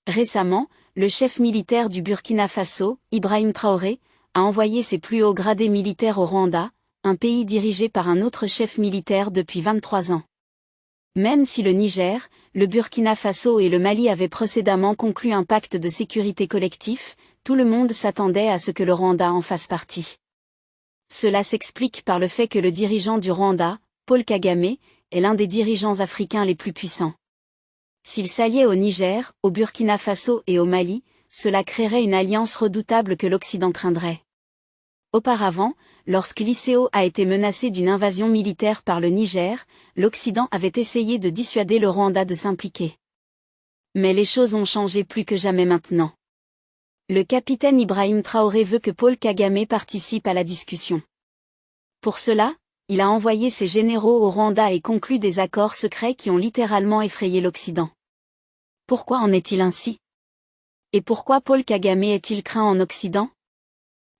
Récemment, le chef militaire du Burkina Faso, Ibrahim Traoré, a envoyé ses plus hauts gradés militaires au Rwanda, un pays dirigé par un autre chef militaire depuis 23 ans. Même si le Niger, le Burkina Faso et le Mali avaient précédemment conclu un pacte de sécurité collectif, tout le monde s'attendait à ce que le Rwanda en fasse partie. Cela s'explique par le fait que le dirigeant du Rwanda, Paul Kagame, est l'un des dirigeants africains les plus puissants. S'il s'alliait au Niger, au Burkina Faso et au Mali, cela créerait une alliance redoutable que l'Occident craindrait. Auparavant, lorsque l'ICO a été menacé d'une invasion militaire par le Niger, l'Occident avait essayé de dissuader le Rwanda de s'impliquer. Mais les choses ont changé plus que jamais maintenant. Le capitaine Ibrahim Traoré veut que Paul Kagame participe à la discussion. Pour cela, il a envoyé ses généraux au Rwanda et conclu des accords secrets qui ont littéralement effrayé l'Occident. Pourquoi en est-il ainsi? Et pourquoi Paul Kagame est-il craint en Occident?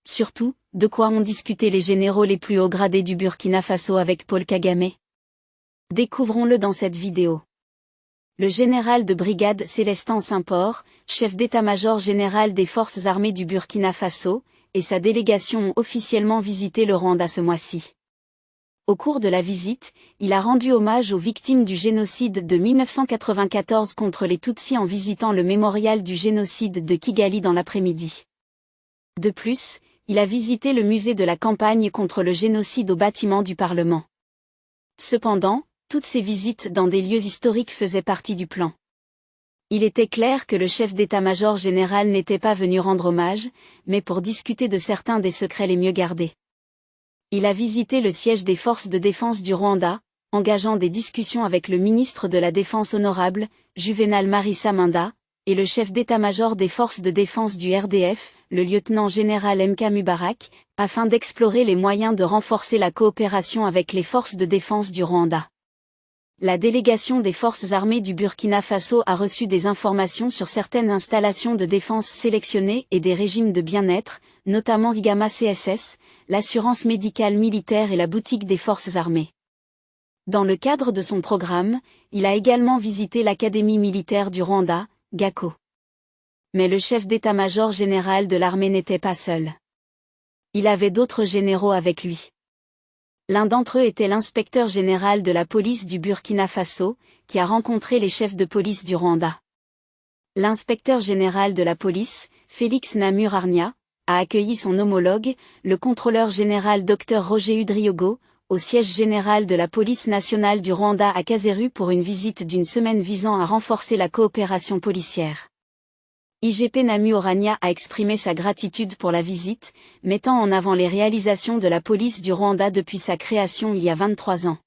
Surtout, de quoi ont discuté les généraux les plus hauts gradés du Burkina Faso avec Paul Kagame? Découvrons-le dans cette vidéo. Le général de brigade Célestin Simport, chef d'état-major général des forces armées du Burkina Faso, et sa délégation ont officiellement visité le Rwanda ce mois-ci. Au cours de la visite, il a rendu hommage aux victimes du génocide de 1994 contre les Tutsis en visitant le mémorial du génocide de Kigali dans l'après-midi. De plus, il a visité le musée de la campagne contre le génocide au bâtiment du Parlement. Cependant, toutes ces visites dans des lieux historiques faisaient partie du plan. Il était clair que le chef d'état-major général n'était pas venu rendre hommage, mais pour discuter de certains des secrets les mieux gardés. Il a visité le siège des forces de défense du Rwanda, engageant des discussions avec le ministre de la Défense honorable, Juvenal Marissa Minda, et le chef d'état-major des forces de défense du RDF, le lieutenant-général MK Mubarak, afin d'explorer les moyens de renforcer la coopération avec les forces de défense du Rwanda. La délégation des forces armées du Burkina Faso a reçu des informations sur certaines installations de défense sélectionnées et des régimes de bien-être, notamment Zigama CSS, l'assurance médicale militaire et la boutique des forces armées. Dans le cadre de son programme, il a également visité l'académie militaire du Rwanda, GACO. Mais le chef d'état-major général de l'armée n'était pas seul. Il avait d'autres généraux avec lui. L'un d'entre eux était l'inspecteur général de la police du Burkina Faso, qui a rencontré les chefs de police du Rwanda. L'inspecteur général de la police, Félix Namur Arnia, a accueilli son homologue, le contrôleur général Dr Roger Udriogo, au siège général de la police nationale du Rwanda à Kazeru pour une visite d'une semaine visant à renforcer la coopération policière. IGP Namur Arnia a exprimé sa gratitude pour la visite, mettant en avant les réalisations de la police du Rwanda depuis sa création il y a 23 ans.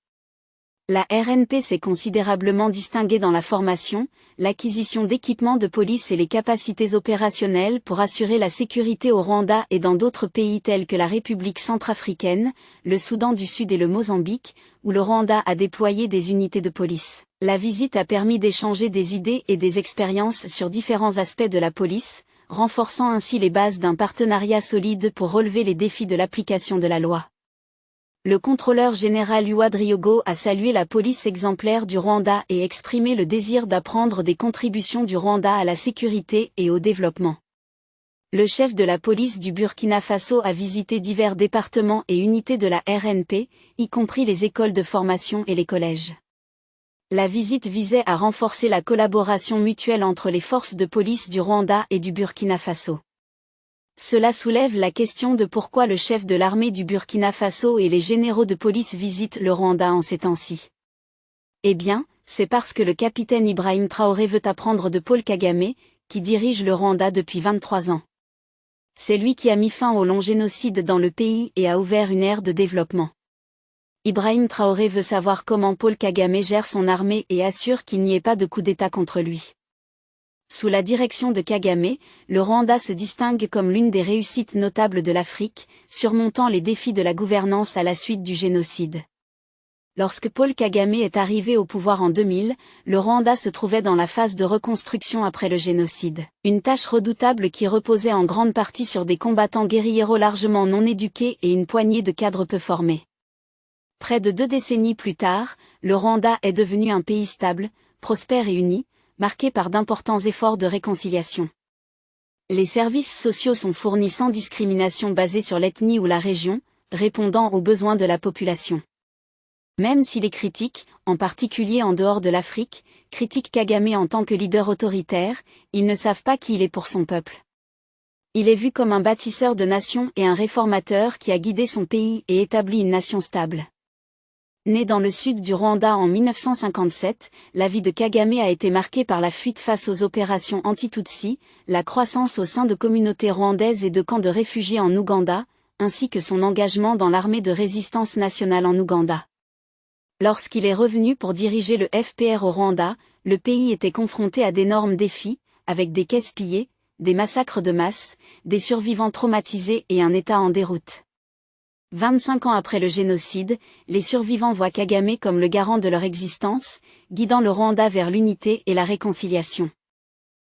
La RNP s'est considérablement distinguée dans la formation, l'acquisition d'équipements de police et les capacités opérationnelles pour assurer la sécurité au Rwanda et dans d'autres pays tels que la République centrafricaine, le Soudan du Sud et le Mozambique, où le Rwanda a déployé des unités de police. La visite a permis d'échanger des idées et des expériences sur différents aspects de la police, renforçant ainsi les bases d'un partenariat solide pour relever les défis de l'application de la loi. Le contrôleur général Udriogo a salué la police exemplaire du Rwanda et exprimé le désir d'apprendre des contributions du Rwanda à la sécurité et au développement. Le chef de la police du Burkina Faso a visité divers départements et unités de la RNP, y compris les écoles de formation et les collèges. La visite visait à renforcer la collaboration mutuelle entre les forces de police du Rwanda et du Burkina Faso. Cela soulève la question de pourquoi le chef de l'armée du Burkina Faso et les généraux de police visitent le Rwanda en ces temps-ci. Eh bien, c'est parce que le capitaine Ibrahim Traoré veut apprendre de Paul Kagame, qui dirige le Rwanda depuis 23 ans. C'est lui qui a mis fin au long génocide dans le pays et a ouvert une ère de développement. Ibrahim Traoré veut savoir comment Paul Kagame gère son armée et assure qu'il n'y ait pas de coup d'État contre lui. Sous la direction de Kagame, le Rwanda se distingue comme l'une des réussites notables de l'Afrique, surmontant les défis de la gouvernance à la suite du génocide. Lorsque Paul Kagame est arrivé au pouvoir en 2000, le Rwanda se trouvait dans la phase de reconstruction après le génocide. Une tâche redoutable qui reposait en grande partie sur des combattants guérilleros largement non éduqués et une poignée de cadres peu formés. Près de 2 décennies plus tard, le Rwanda est devenu un pays stable, prospère et uni, marquée par d'importants efforts de réconciliation. Les services sociaux sont fournis sans discrimination basée sur l'ethnie ou la région, répondant aux besoins de la population. Même si les critiques, en particulier en dehors de l'Afrique, critiquent Kagame en tant que leader autoritaire, ils ne savent pas qui il est pour son peuple. Il est vu comme un bâtisseur de nations et un réformateur qui a guidé son pays et établi une nation stable. Né dans le sud du Rwanda en 1957, la vie de Kagame a été marquée par la fuite face aux opérations anti-Tutsi, la croissance au sein de communautés rwandaises et de camps de réfugiés en Ouganda, ainsi que son engagement dans l'armée de résistance nationale en Ouganda. Lorsqu'il est revenu pour diriger le FPR au Rwanda, le pays était confronté à d'énormes défis, avec des caisses pillées, des massacres de masse, des survivants traumatisés et un État en déroute. 25 ans après le génocide, les survivants voient Kagame comme le garant de leur existence, guidant le Rwanda vers l'unité et la réconciliation.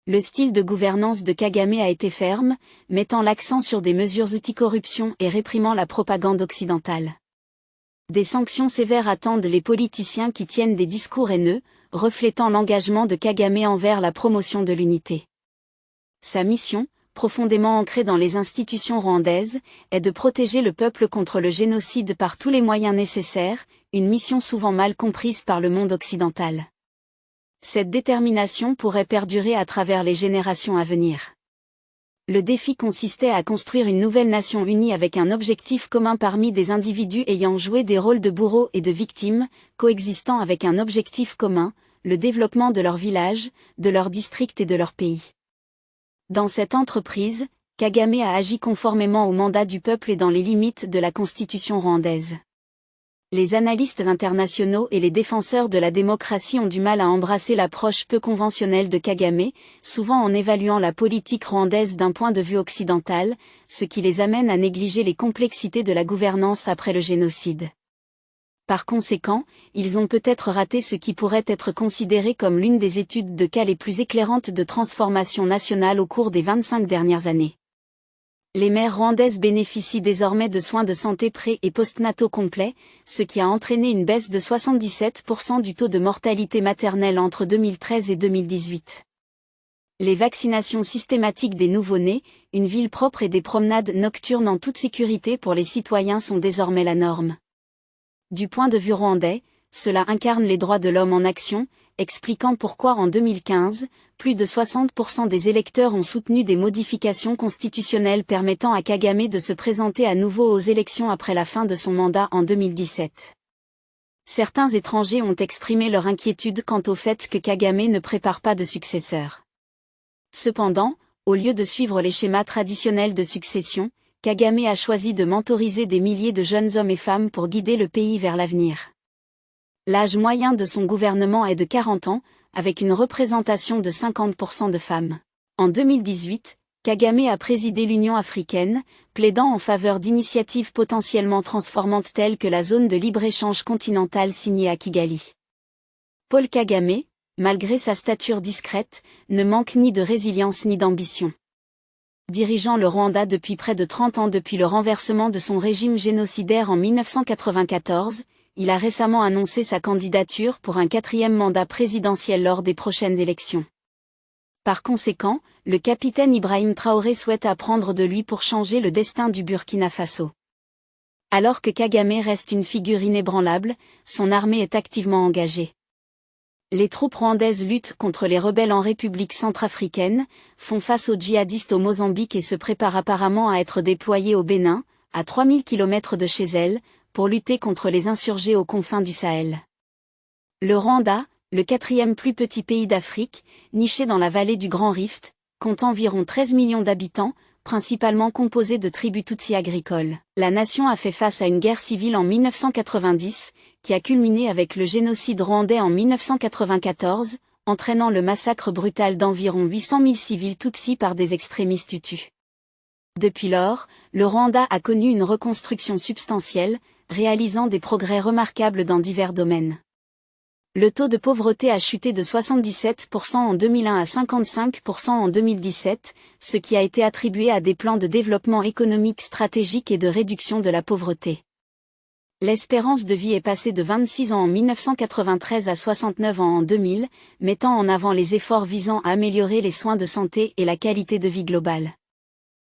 Le style de gouvernance de Kagame a été ferme, mettant l'accent sur des mesures anti-corruption et réprimant la propagande occidentale. Des sanctions sévères attendent les politiciens qui tiennent des discours haineux, reflétant l'engagement de Kagame envers la promotion de l'unité. Sa mission, profondément ancrée dans les institutions rwandaises, est de protéger le peuple contre le génocide par tous les moyens nécessaires, une mission souvent mal comprise par le monde occidental. Cette détermination pourrait perdurer à travers les générations à venir. Le défi consistait à construire une nouvelle nation unie avec un objectif commun parmi des individus ayant joué des rôles de bourreaux et de victimes, coexistant avec un objectif commun, le développement de leur village, de leur district et de leur pays. Dans cette entreprise, Kagame a agi conformément au mandat du peuple et dans les limites de la constitution rwandaise. Les analystes internationaux et les défenseurs de la démocratie ont du mal à embrasser l'approche peu conventionnelle de Kagame, souvent en évaluant la politique rwandaise d'un point de vue occidental, ce qui les amène à négliger les complexités de la gouvernance après le génocide. Par conséquent, ils ont peut-être raté ce qui pourrait être considéré comme l'une des études de cas les plus éclairantes de transformation nationale au cours des 25 dernières années. Les mères rwandaises bénéficient désormais de soins de santé pré- et postnataux complets, ce qui a entraîné une baisse de 77% du taux de mortalité maternelle entre 2013 et 2018. Les vaccinations systématiques des nouveau-nés, une ville propre et des promenades nocturnes en toute sécurité pour les citoyens sont désormais la norme. Du point de vue rwandais, cela incarne les droits de l'homme en action, expliquant pourquoi en 2015, plus de 60% des électeurs ont soutenu des modifications constitutionnelles permettant à Kagame de se présenter à nouveau aux élections après la fin de son mandat en 2017. Certains étrangers ont exprimé leur inquiétude quant au fait que Kagame ne prépare pas de successeur. Cependant, au lieu de suivre les schémas traditionnels de succession, Kagame a choisi de mentoriser des milliers de jeunes hommes et femmes pour guider le pays vers l'avenir. L'âge moyen de son gouvernement est de 40 ans, avec une représentation de 50% de femmes. En 2018, Kagame a présidé l'Union africaine, plaidant en faveur d'initiatives potentiellement transformantes telles que la zone de libre-échange continentale signée à Kigali. Paul Kagame, malgré sa stature discrète, ne manque ni de résilience ni d'ambition. Dirigeant le Rwanda depuis près de 30 ans depuis le renversement de son régime génocidaire en 1994, il a récemment annoncé sa candidature pour un 4e mandat présidentiel lors des prochaines élections. Par conséquent, le capitaine Ibrahim Traoré souhaite apprendre de lui pour changer le destin du Burkina Faso. Alors que Kagame reste une figure inébranlable, son armée est activement engagée. Les troupes rwandaises luttent contre les rebelles en République centrafricaine, font face aux djihadistes au Mozambique et se préparent apparemment à être déployées au Bénin, à 3000 km de chez elles, pour lutter contre les insurgés aux confins du Sahel. Le Rwanda, le 4e plus petit pays d'Afrique, niché dans la vallée du Grand Rift, compte environ 13 millions d'habitants, principalement composé de tribus tutsi agricoles. La nation a fait face à une guerre civile en 1990, qui a culminé avec le génocide rwandais en 1994, entraînant le massacre brutal d'environ 800 000 civils tutsis par des extrémistes hutus. Depuis lors, le Rwanda a connu une reconstruction substantielle, réalisant des progrès remarquables dans divers domaines. Le taux de pauvreté a chuté de 77% en 2001 à 55% en 2017, ce qui a été attribué à des plans de développement économique stratégique et de réduction de la pauvreté. L'espérance de vie est passée de 26 ans en 1993 à 69 ans en 2000, mettant en avant les efforts visant à améliorer les soins de santé et la qualité de vie globale.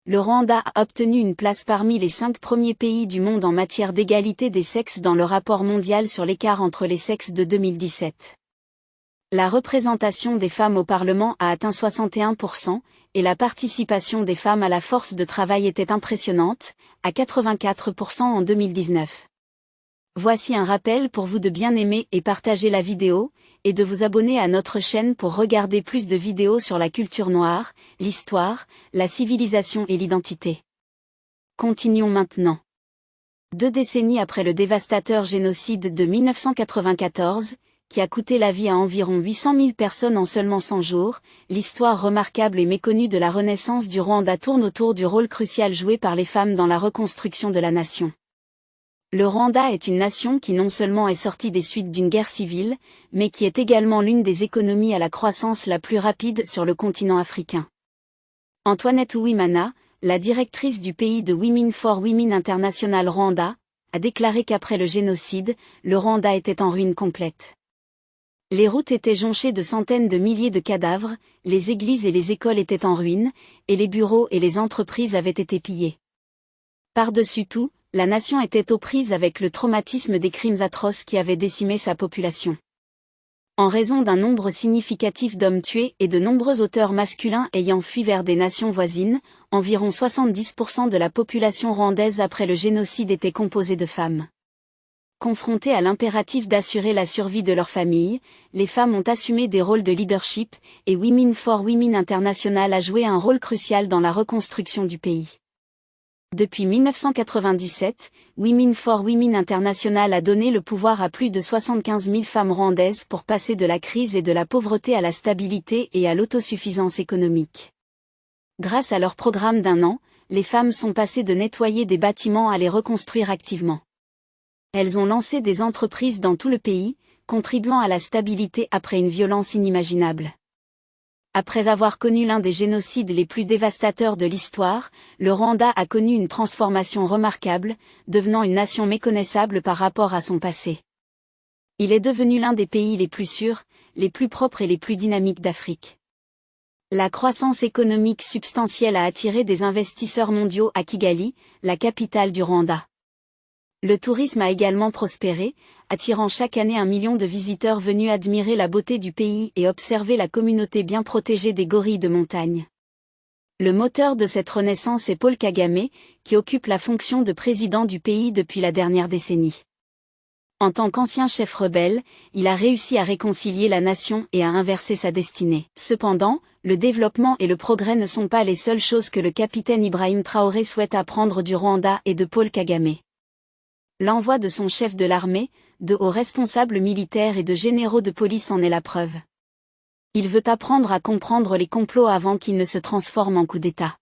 Le Rwanda a obtenu une place parmi les 5 premiers pays du monde en matière d'égalité des sexes dans le rapport mondial sur l'écart entre les sexes de 2017. La représentation des femmes au Parlement a atteint 61%, et la participation des femmes à la force de travail était impressionnante, à 84% en 2019. Voici un rappel pour vous de bien aimer et partager la vidéo, et de vous abonner à notre chaîne pour regarder plus de vidéos sur la culture noire, l'histoire, la civilisation et l'identité. Continuons maintenant. 2 décennies après le dévastateur génocide de 1994, qui a coûté la vie à environ 800 000 personnes en seulement 100 jours, l'histoire remarquable et méconnue de la renaissance du Rwanda tourne autour du rôle crucial joué par les femmes dans la reconstruction de la nation. Le Rwanda est une nation qui non seulement est sortie des suites d'une guerre civile, mais qui est également l'une des économies à la croissance la plus rapide sur le continent africain. Antoinette Uwimana, la directrice du pays de Women for Women International Rwanda, a déclaré qu'après le génocide, le Rwanda était en ruine complète. Les routes étaient jonchées de centaines de milliers de cadavres, les églises et les écoles étaient en ruine, et les bureaux et les entreprises avaient été pillés. Par-dessus tout, la nation était aux prises avec le traumatisme des crimes atroces qui avaient décimé sa population. En raison d'un nombre significatif d'hommes tués et de nombreux auteurs masculins ayant fui vers des nations voisines, environ 70% de la population rwandaise après le génocide était composée de femmes. Confrontées à l'impératif d'assurer la survie de leur famille, les femmes ont assumé des rôles de leadership, et Women for Women International a joué un rôle crucial dans la reconstruction du pays. Depuis 1997, Women for Women International a donné le pouvoir à plus de 75 000 femmes rwandaises pour passer de la crise et de la pauvreté à la stabilité et à l'autosuffisance économique. Grâce à leur programme d'1 an, les femmes sont passées de nettoyer des bâtiments à les reconstruire activement. Elles ont lancé des entreprises dans tout le pays, contribuant à la stabilité après une violence inimaginable. Après avoir connu l'un des génocides les plus dévastateurs de l'histoire, le Rwanda a connu une transformation remarquable, devenant une nation méconnaissable par rapport à son passé. Il est devenu l'un des pays les plus sûrs, les plus propres et les plus dynamiques d'Afrique. La croissance économique substantielle a attiré des investisseurs mondiaux à Kigali, la capitale du Rwanda. Le tourisme a également prospéré, attirant chaque année 1 million de visiteurs venus admirer la beauté du pays et observer la communauté bien protégée des gorilles de montagne. Le moteur de cette renaissance est Paul Kagame, qui occupe la fonction de président du pays depuis la dernière décennie. En tant qu'ancien chef rebelle, il a réussi à réconcilier la nation et à inverser sa destinée. Cependant, le développement et le progrès ne sont pas les seules choses que le capitaine Ibrahim Traoré souhaite apprendre du Rwanda et de Paul Kagame. L'envoi de son chef de l'armée, de hauts responsables militaires et de généraux de police en est la preuve. Il veut apprendre à comprendre les complots avant qu'ils ne se transforment en coup d'État.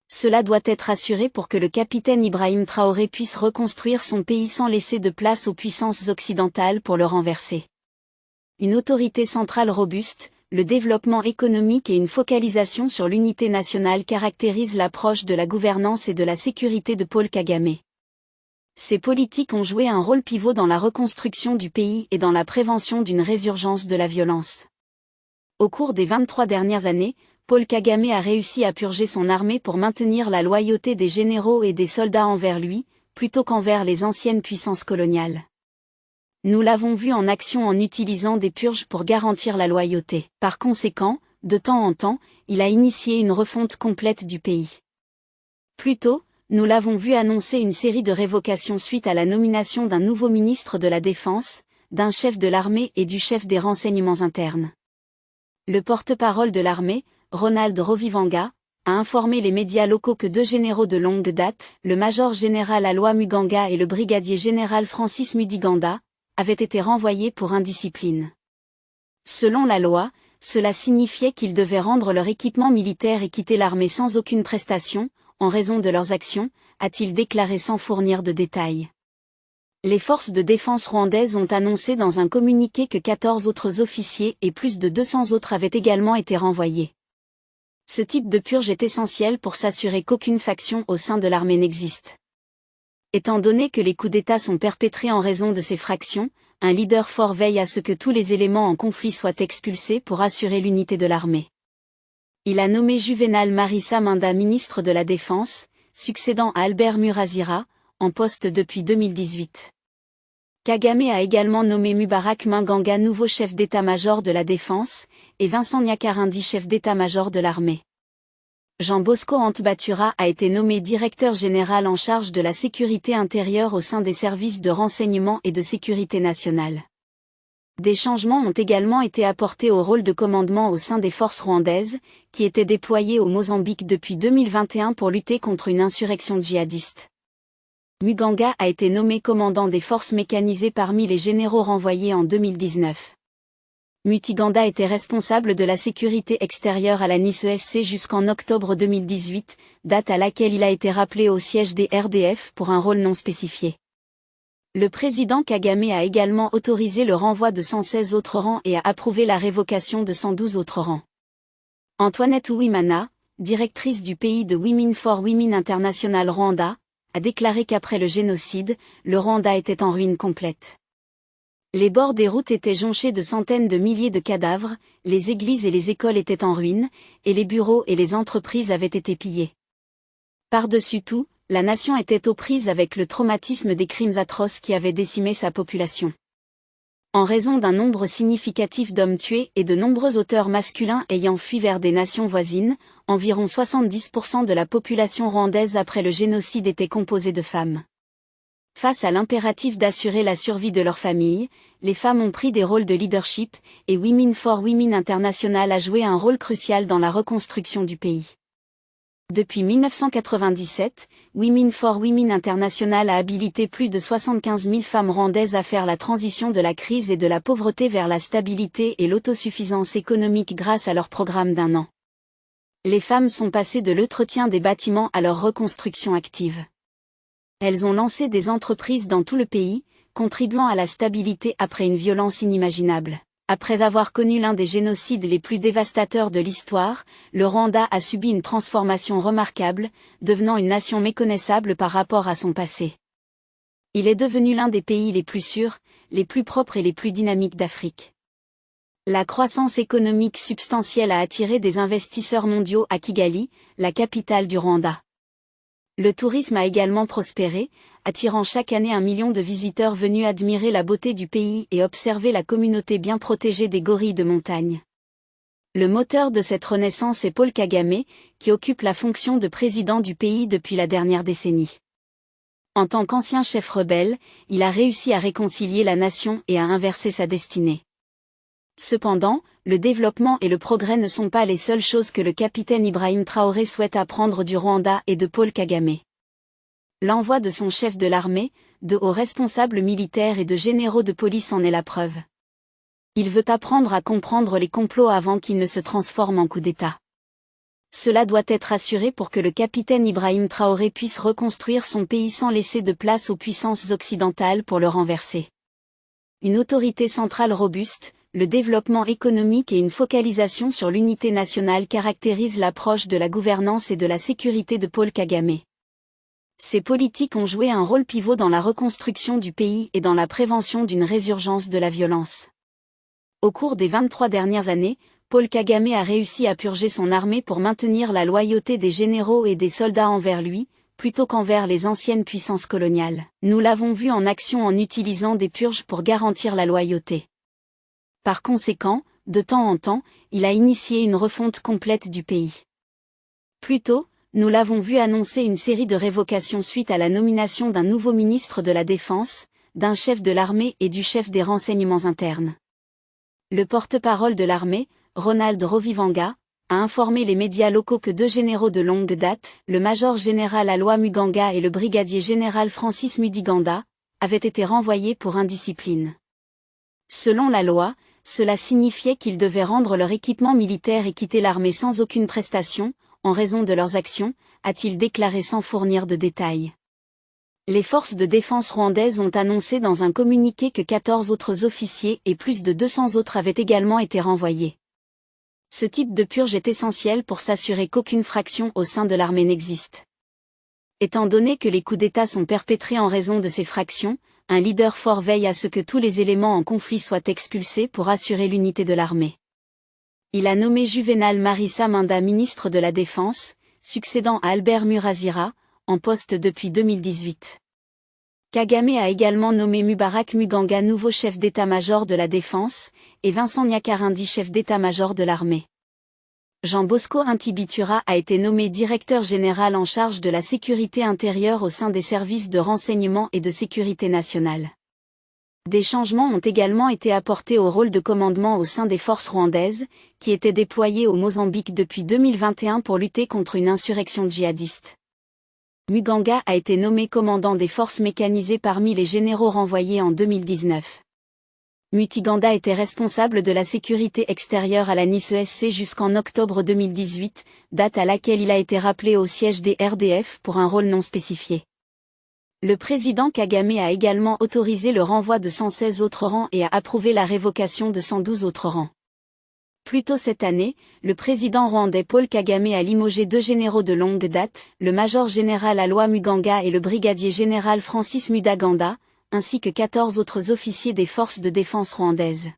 Cela doit être assuré pour que le capitaine Ibrahim Traoré puisse reconstruire son pays sans laisser de place aux puissances occidentales pour le renverser. Une autorité centrale robuste, le développement économique et une focalisation sur l'unité nationale caractérisent l'approche de la gouvernance et de la sécurité de Paul Kagame. Ces politiques ont joué un rôle pivot dans la reconstruction du pays et dans la prévention d'une résurgence de la violence. Au cours des 23 dernières années, Paul Kagame a réussi à purger son armée pour maintenir la loyauté des généraux et des soldats envers lui, plutôt qu'envers les anciennes puissances coloniales. Nous l'avons vu en action en utilisant des purges pour garantir la loyauté. Par conséquent, de temps en temps, il a initié une refonte complète du pays. Plus tôt, nous l'avons vu annoncer une série de révocations suite à la nomination d'un nouveau ministre de la Défense, d'un chef de l'armée et du chef des renseignements internes. Le porte-parole de l'armée, Ronald Rovivanga, a informé les médias locaux que 2 généraux de longue date, le major général Alois Muganga et le brigadier général Francis Mudiganda, avaient été renvoyés pour indiscipline. Selon la loi, cela signifiait qu'ils devaient rendre leur équipement militaire et quitter l'armée sans aucune prestation, en raison de leurs actions, a-t-il déclaré sans fournir de détails. Les forces de défense rwandaises ont annoncé dans un communiqué que 14 autres officiers et plus de 200 autres avaient également été renvoyés. Ce type de purge est essentiel pour s'assurer qu'aucune faction au sein de l'armée n'existe. Étant donné que les coups d'État sont perpétrés en raison de ces fractions, un leader fort veille à ce que tous les éléments en conflit soient expulsés pour assurer l'unité de l'armée. Il a nommé Juvenal Marissa Minda ministre de la Défense, succédant à Albert Murasira, en poste depuis 2018. Kagame a également nommé Mubarak Minganga nouveau chef d'état-major de la Défense, et Vincent Nyakarundi chef d'état-major de l'armée. Jean Bosco Antbatura a été nommé directeur général en charge de la sécurité intérieure au sein des services de renseignement et de sécurité nationale. Des changements ont également été apportés au rôle de commandement au sein des forces rwandaises, qui étaient déployées au Mozambique depuis 2021 pour lutter contre une insurrection djihadiste. Muganga a été nommé commandant des forces mécanisées parmi les généraux renvoyés en 2019. Mutiganda était responsable de la sécurité extérieure à la NIS-ESC jusqu'en octobre 2018, date à laquelle il a été rappelé au siège des RDF pour un rôle non spécifié. Le président Kagame a également autorisé le renvoi de 116 autres rangs et a approuvé la révocation de 112 autres rangs. Antoinette Uwimana, directrice du pays de Women for Women International Rwanda, a déclaré qu'après le génocide, le Rwanda était en ruine complète. Les bords des routes étaient jonchés de centaines de milliers de cadavres, les églises et les écoles étaient en ruine, et les bureaux et les entreprises avaient été pillés. Par-dessus tout, la nation était aux prises avec le traumatisme des crimes atroces qui avaient décimé sa population. En raison d'un nombre significatif d'hommes tués et de nombreux auteurs masculins ayant fui vers des nations voisines, environ 70% de la population rwandaise après le génocide était composée de femmes. Face à l'impératif d'assurer la survie de leur famille, les femmes ont pris des rôles de leadership, et Women for Women International a joué un rôle crucial dans la reconstruction du pays. Depuis 1997, Women for Women International a habilité plus de 75 000 femmes rwandaises à faire la transition de la crise et de la pauvreté vers la stabilité et l'autosuffisance économique grâce à leur programme d'1 an. Les femmes sont passées de l'entretien des bâtiments à leur reconstruction active. Elles ont lancé des entreprises dans tout le pays, contribuant à la stabilité après une violence inimaginable. Après avoir connu l'un des génocides les plus dévastateurs de l'histoire, le Rwanda a subi une transformation remarquable, devenant une nation méconnaissable par rapport à son passé. Il est devenu l'un des pays les plus sûrs, les plus propres et les plus dynamiques d'Afrique. La croissance économique substantielle a attiré des investisseurs mondiaux à Kigali, la capitale du Rwanda. Le tourisme a également prospéré, attirant chaque année 1 million de visiteurs venus admirer la beauté du pays et observer la communauté bien protégée des gorilles de montagne. Le moteur de cette renaissance est Paul Kagame, qui occupe la fonction de président du pays depuis la dernière décennie. En tant qu'ancien chef rebelle, il a réussi à réconcilier la nation et à inverser sa destinée. Cependant, le développement et le progrès ne sont pas les seules choses que le capitaine Ibrahim Traoré souhaite apprendre du Rwanda et de Paul Kagame. L'envoi de son chef de l'armée, de hauts responsables militaires et de généraux de police en est la preuve. Il veut apprendre à comprendre les complots avant qu'ils ne se transforment en coup d'État. Cela doit être assuré pour que le capitaine Ibrahim Traoré puisse reconstruire son pays sans laisser de place aux puissances occidentales pour le renverser. Une autorité centrale robuste, le développement économique et une focalisation sur l'unité nationale caractérisent l'approche de la gouvernance et de la sécurité de Paul Kagame. Ces politiques ont joué un rôle pivot dans la reconstruction du pays et dans la prévention d'une résurgence de la violence. Au cours des 23 dernières années, Paul Kagame a réussi à purger son armée pour maintenir la loyauté des généraux et des soldats envers lui, plutôt qu'envers les anciennes puissances coloniales. Nous l'avons vu en action en utilisant des purges pour garantir la loyauté. Par conséquent, de temps en temps, il a initié une refonte complète du pays. Plus tôt, nous l'avons vu annoncer une série de révocations suite à la nomination d'un nouveau ministre de la Défense, d'un chef de l'armée et du chef des renseignements internes. Le porte-parole de l'armée, Ronald Rovivanga, a informé les médias locaux que 2 généraux de longue date, le major général Alois Muganga et le brigadier général Francis Mudiganda, avaient été renvoyés pour indiscipline. Selon la loi, cela signifiait qu'ils devaient rendre leur équipement militaire et quitter l'armée sans aucune prestation, en raison de leurs actions, a-t-il déclaré sans fournir de détails. Les forces de défense rwandaises ont annoncé dans un communiqué que 14 autres officiers et plus de 200 autres avaient également été renvoyés. Ce type de purge est essentiel pour s'assurer qu'aucune fraction au sein de l'armée n'existe. Étant donné que les coups d'État sont perpétrés en raison de ces fractions, un leader fort veille à ce que tous les éléments en conflit soient expulsés pour assurer l'unité de l'armée. Il a nommé Juvénal Marissa Minda ministre de la Défense, succédant à Albert Murasira, en poste depuis 2018. Kagame a également nommé Mubarak Muganga nouveau chef d'état-major de la Défense, et Vincent Nyakarundi chef d'état-major de l'armée. Jean Bosco Intibitura a été nommé directeur général en charge de la sécurité intérieure au sein des services de renseignement et de sécurité nationale. Des changements ont également été apportés au rôle de commandement au sein des forces rwandaises, qui étaient déployées au Mozambique depuis 2021 pour lutter contre une insurrection djihadiste. Muganga a été nommé commandant des forces mécanisées parmi les généraux renvoyés en 2019. Mutiganda était responsable de la sécurité extérieure à la NISESC jusqu'en octobre 2018, date à laquelle il a été rappelé au siège des RDF pour un rôle non spécifié. Le président Kagame a également autorisé le renvoi de 116 autres rangs et a approuvé la révocation de 112 autres rangs. Plus tôt cette année, le président rwandais Paul Kagame a limogé 2 généraux de longue date, le major général Alois Muganga et le brigadier général Francis Mudaganda, ainsi que 14 autres officiers des forces de défense rwandaises.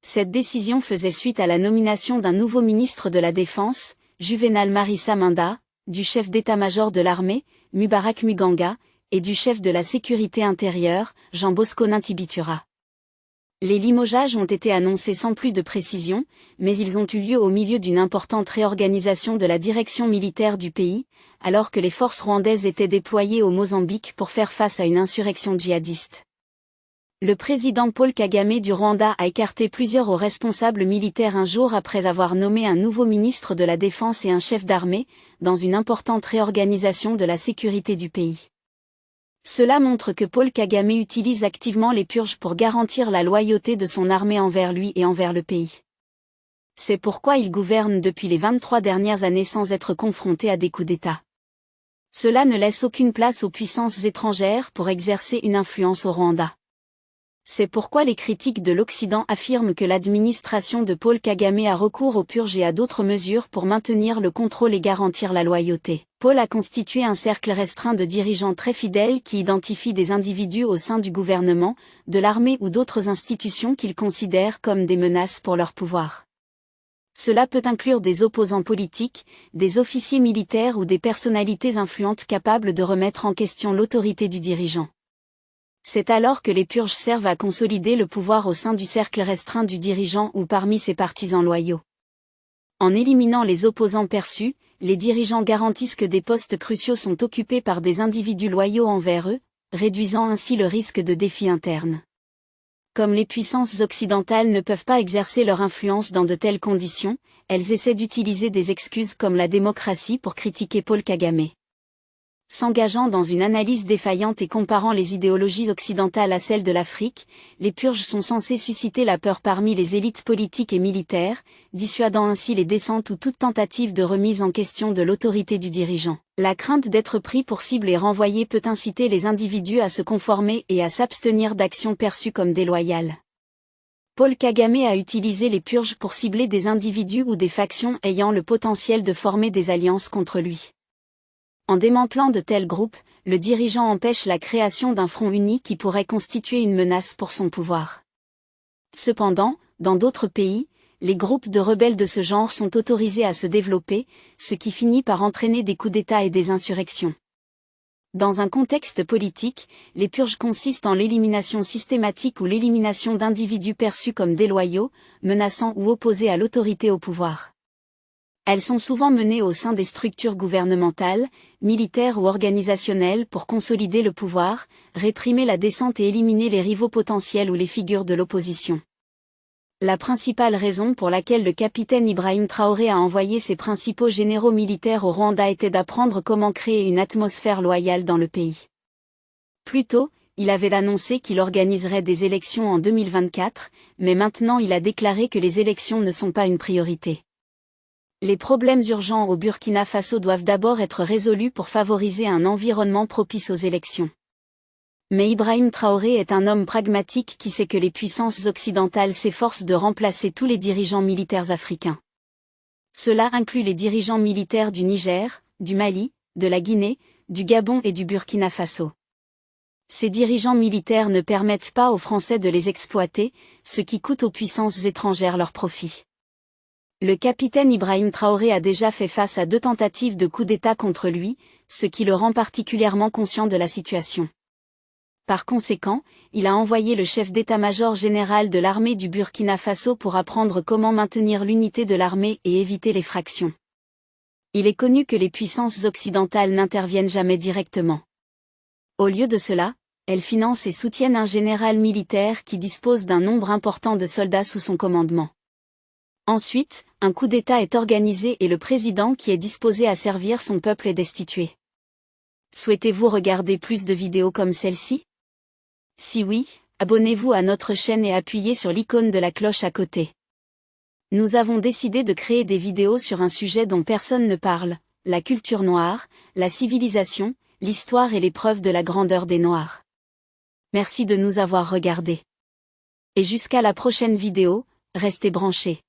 Cette décision faisait suite à la nomination d'un nouveau ministre de la Défense, Juvénal Marissa Minda, du chef d'état-major de l'armée, Mubarak Muganga, et du chef de la sécurité intérieure, Jean Bosco Intibitura. Les limogeages ont été annoncés sans plus de précision, mais ils ont eu lieu au milieu d'une importante réorganisation de la direction militaire du pays, alors que les forces rwandaises étaient déployées au Mozambique pour faire face à une insurrection djihadiste. Le président Paul Kagame du Rwanda a écarté plusieurs hauts responsables militaires un jour après avoir nommé un nouveau ministre de la Défense et un chef d'armée, dans une importante réorganisation de la sécurité du pays. Cela montre que Paul Kagame utilise activement les purges pour garantir la loyauté de son armée envers lui et envers le pays. C'est pourquoi il gouverne depuis les 23 dernières années sans être confronté à des coups d'État. Cela ne laisse aucune place aux puissances étrangères pour exercer une influence au Rwanda. C'est pourquoi les critiques de l'Occident affirment que l'administration de Paul Kagame a recours aux purges et à d'autres mesures pour maintenir le contrôle et garantir la loyauté. Paul a constitué un cercle restreint de dirigeants très fidèles qui identifient des individus au sein du gouvernement, de l'armée ou d'autres institutions qu'ils considèrent comme des menaces pour leur pouvoir. Cela peut inclure des opposants politiques, des officiers militaires ou des personnalités influentes capables de remettre en question l'autorité du dirigeant. C'est alors que les purges servent à consolider le pouvoir au sein du cercle restreint du dirigeant ou parmi ses partisans loyaux. En éliminant les opposants perçus, les dirigeants garantissent que des postes cruciaux sont occupés par des individus loyaux envers eux, réduisant ainsi le risque de défis internes. Comme les puissances occidentales ne peuvent pas exercer leur influence dans de telles conditions, elles essaient d'utiliser des excuses comme la démocratie pour critiquer Paul Kagame. S'engageant dans une analyse défaillante et comparant les idéologies occidentales à celles de l'Afrique, les purges sont censées susciter la peur parmi les élites politiques et militaires, dissuadant ainsi les descentes ou toute tentative de remise en question de l'autorité du dirigeant. La crainte d'être pris pour cible et renvoyé peut inciter les individus à se conformer et à s'abstenir d'actions perçues comme déloyales. Paul Kagame a utilisé les purges pour cibler des individus ou des factions ayant le potentiel de former des alliances contre lui. En démantelant de tels groupes, le dirigeant empêche la création d'un front uni qui pourrait constituer une menace pour son pouvoir. Cependant, dans d'autres pays, les groupes de rebelles de ce genre sont autorisés à se développer, ce qui finit par entraîner des coups d'État et des insurrections. Dans un contexte politique, les purges consistent en l'élimination systématique ou l'élimination d'individus perçus comme déloyaux, menaçants ou opposés à l'autorité au pouvoir. Elles sont souvent menées au sein des structures gouvernementales, militaires ou organisationnelles pour consolider le pouvoir, réprimer la descente et éliminer les rivaux potentiels ou les figures de l'opposition. La principale raison pour laquelle le capitaine Ibrahim Traoré a envoyé ses principaux généraux militaires au Rwanda était d'apprendre comment créer une atmosphère loyale dans le pays. Plus tôt, il avait annoncé qu'il organiserait des élections en 2024, mais maintenant il a déclaré que les élections ne sont pas une priorité. Les problèmes urgents au Burkina Faso doivent d'abord être résolus pour favoriser un environnement propice aux élections. Mais Ibrahim Traoré est un homme pragmatique qui sait que les puissances occidentales s'efforcent de remplacer tous les dirigeants militaires africains. Cela inclut les dirigeants militaires du Niger, du Mali, de la Guinée, du Gabon et du Burkina Faso. Ces dirigeants militaires ne permettent pas aux Français de les exploiter, ce qui coûte aux puissances étrangères leurs profits. Le capitaine Ibrahim Traoré a déjà fait face à 2 tentatives de coup d'État contre lui, ce qui le rend particulièrement conscient de la situation. Par conséquent, il a envoyé le chef d'état-major général de l'armée du Burkina Faso pour apprendre comment maintenir l'unité de l'armée et éviter les fractions. Il est connu que les puissances occidentales n'interviennent jamais directement. Au lieu de cela, elles financent et soutiennent un général militaire qui dispose d'un nombre important de soldats sous son commandement. Ensuite, un coup d'État est organisé et le président qui est disposé à servir son peuple est destitué. Souhaitez-vous regarder plus de vidéos comme celle-ci ? Si oui, abonnez-vous à notre chaîne et appuyez sur l'icône de la cloche à côté. Nous avons décidé de créer des vidéos sur un sujet dont personne ne parle, la culture noire, la civilisation, l'histoire et les preuves de la grandeur des Noirs. Merci de nous avoir regardés. Et jusqu'à la prochaine vidéo, restez branchés.